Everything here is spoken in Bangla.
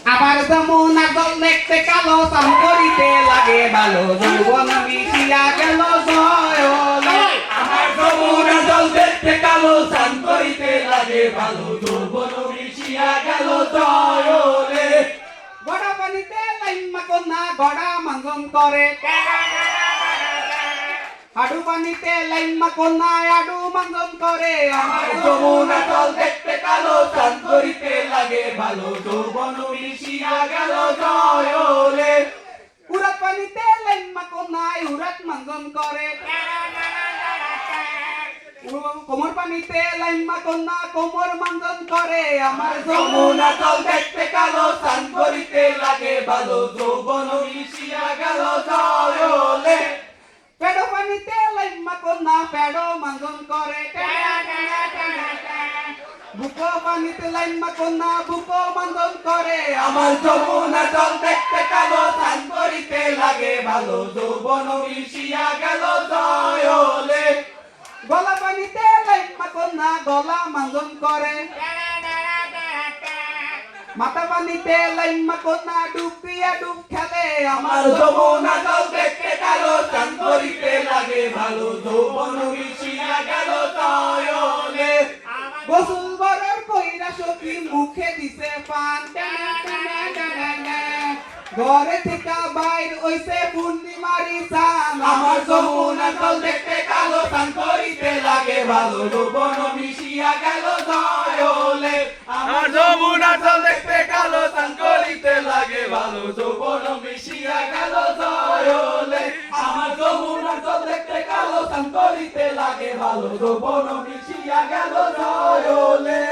আবার যমুনা জল দেখতে কালো চান করিতে লাগে ভালো যৌবন মিশিয়া গেল জয় হলে আমার যমুনা জল দেখতে কালো চান করিতে লাগে ভালো যৌবন মিশিয়া গেল জয় হলে গড়া পানিতে লাইম্মা কন্যা গড়া মাঙ্গন করে আডু পানিতে লাইম্মা কন্যা আডু মাঙ্গন করে আমার যমুনা জল দেখতে কালো চান করিতে লাগে ভালো যৌবন মিশিয়া গেল জয় হলে উড়াত পানিতে লাইম্মা কন্যা উড়াত মাঙ্গন করে কোমর পানিতে লাইম্মা কন্যা কোমর মাঙ্গন করে আমার যমুনা জল দেখতে কালো চান করিতে লাগে ভালো যৌবন মিশিয়া গেল জয় হলে পেড়ো পানিতে লাইম্মা কন্যা পেড়ো মাঙ্গন করে বুকো পানিতে লাইম্মা কন্যা বুকো মাঙ্গন করে আমার যমুনা জল দেখতে কালো চান করিতে লাগে ভালো যৌবন মিশিয়া গেল জয় হলে গলা পানিতে লাইম্মা কন্যা গলা মাঙ্গন করে মাথা পানিতে লাইম্মা কন্যা ডুবিয়া ডুব খেলে আমার যমুনা জল দেখতে কালো চান করিতে লাগে ভালো যৌবন মিশিয়া গেল জয় হলে গোসল বরর কইরা সখী মুখে দিছে পান ঘরে থেকে বাইর হইছে পূর্ণিমারি চান আমার যমুনা জল দেখতে কালো চান করিতে লাগে ভালো যৌবন মিশিয়া গেল জয় হলে আমার যমুনা জল দেখতে কালো চান করিতে লাগে ভালো যৌবন মিশিয়া গেল জয় হলে আমার যমুনা জল দেখতে কালো চান করিতে লাগে ভালো যৌবন মিশিয়া গেল জয় হলে